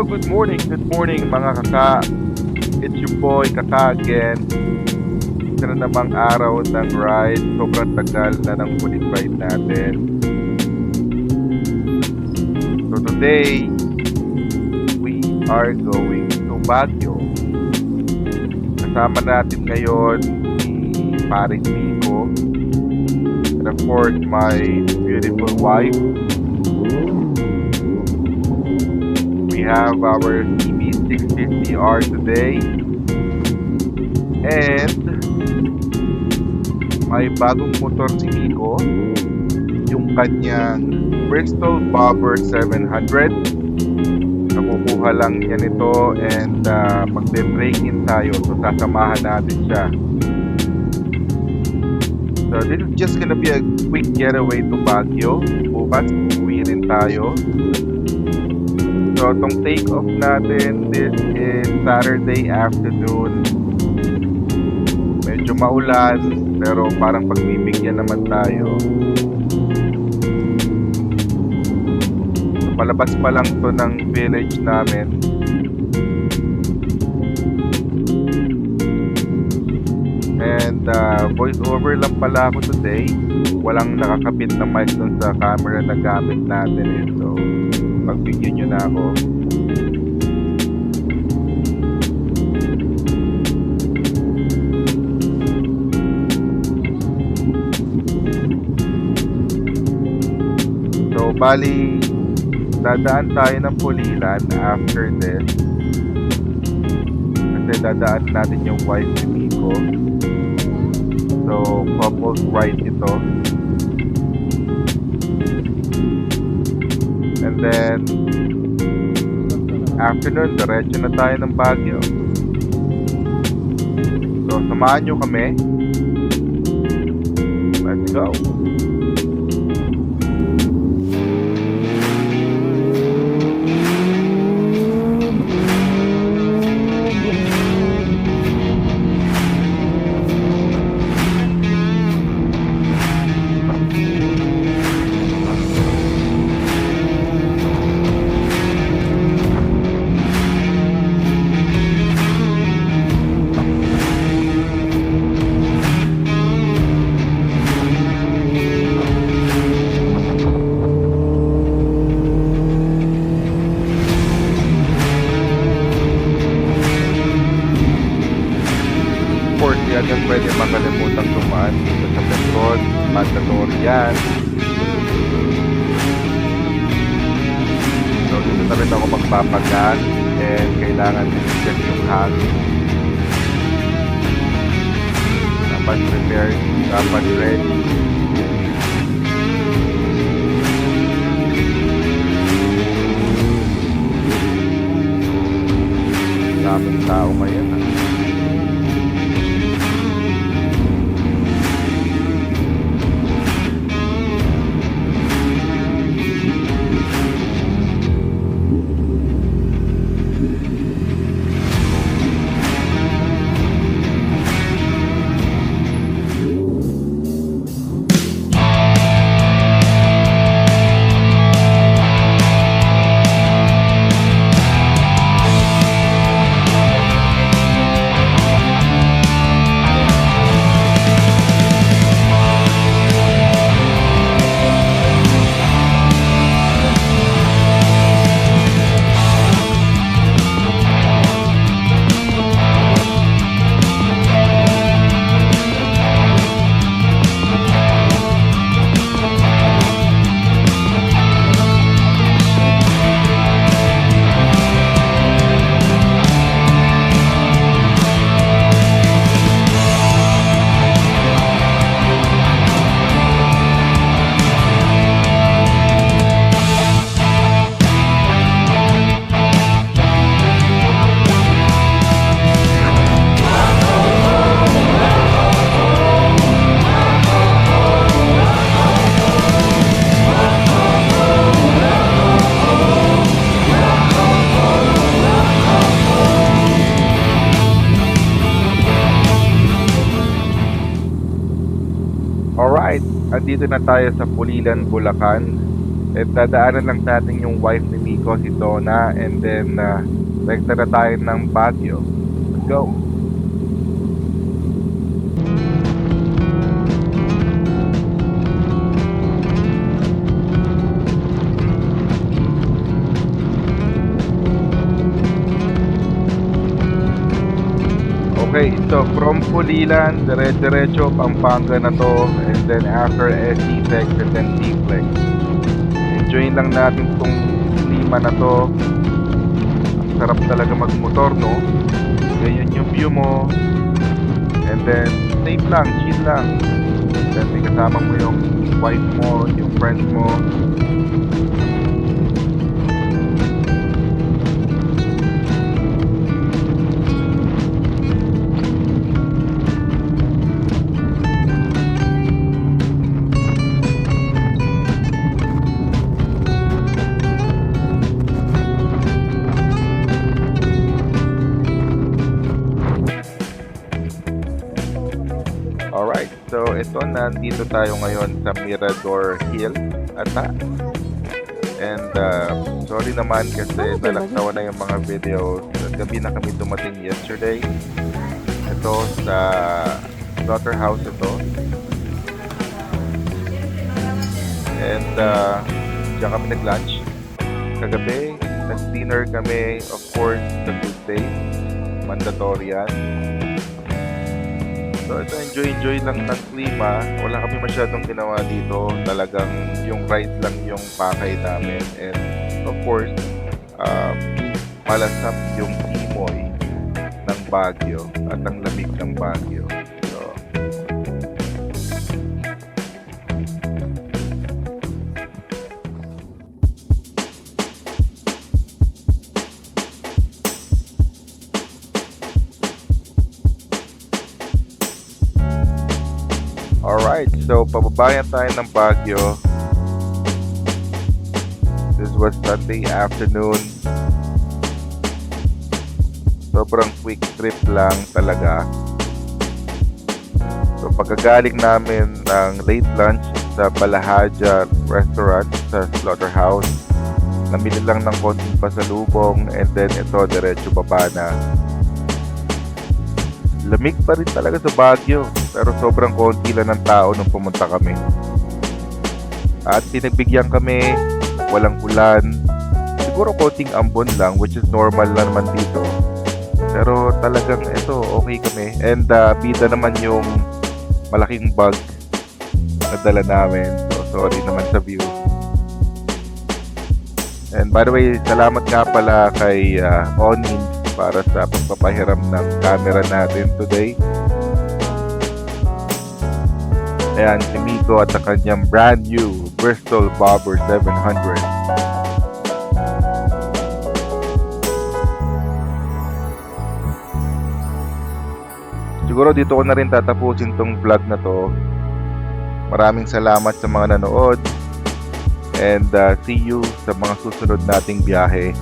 Good morning mga kaka. It's your boy Kaka again. Isa na namang araw ng ride. Sobrang tagal na ng huling ride natin. So today, we are going to Baguio. Kasama natin ngayon si Paring Miko. And of course, my beautiful wife. We have our CB650R today and may bagong motor si Miko, yung kanyang Bristol Bobber 700. Nakukuha lang niya nito and magbe-break-in tayo, so sasamahan natin siya. So this is just gonna be a quick getaway to Baguio. Bukas uwi rin tayo. So, itong take-off natin, this is Saturday afternoon. Medyo maulan, pero parang pagbibigyan naman tayo. So, palabas pa lang to ng village namin. And voice over lang pala ako today. Walang nakakabit na mic dun sa camera na gamit natin eh. So, pag-video nyo na ako. So, bali, dadaan tayo ng Pulilan after this. Kasi dadaan natin yung wife ni Miko. So, couples ride ito. And then, afternoon, diretso na tayo ng Baguio. So, samahan nyo kami. Let's go. Yan pwede makalimutan tumaan dito sa Petron, Mandalorian. So dito na rin ako magpapagas and kailangan din yung hangin. Dapat prepared, dapat ready. Daming tao ngayon ha. Alright, andito na tayo sa Pulilan, Bulacan. At dadaanan lang natin yung wife ni Miko, si Donna, and then rekta na tayo ng Baguio. Let's go! Okay, so from Pulilan, dire-diretso Pampanga na to, and then after SC Tech and then T-Flex. Enjoyin lang natin tong klima na to. Ang sarap talaga magmotor, no? Ganyan yung view mo, and then safe lang, chill lang. Then may kasama mo yung wife mo, yung friends mo. Alright, so ito, nandito tayo ngayon sa Mirador Hill, ata. And sorry naman kasi nalaktawan na yung mga videos. Gabi na kami dumating yesterday. Ito sa slaughterhouse ito. And diyan kami nag-lunch. Kagabi, nag-dinner kami, of course, sa Tuesday. Mandatory yan. So ito, enjoy lang ng klima. Wala kami masyadong ginawa dito. Talagang yung ride lang yung pakay namin. And of course, malasap yung timoy ng Baguio at ang lamig ng Baguio. So, alright, so pababayan tayo ng Baguio. This was Sunday afternoon. Sobrang quick trip lang talaga. So pagkagaling namin ng late lunch sa Balahaja restaurant sa slaughterhouse, namili lang ng konting pasalubong, and then ito, diretso baba na. Lamig pa rin talaga sa Baguio, pero sobrang konti lang ng tao nung pumunta kami. At pinagbigyan kami, walang ulan, siguro konting ambon lang, which is normal na naman dito. Pero talagang ito, okay kami. And bida naman yung malaking bag na dala namin. So sorry naman sa view. And by the way, salamat nga pala kay Onin para sa pagpapahiram ng camera natin today. Ayan, si Miko at ang kanyang brand new Bristol Bobber 700. Siguro dito ko na rin tatapusin tong vlog na to. Maraming salamat sa mga nanood. And see you sa mga susunod nating biyahe.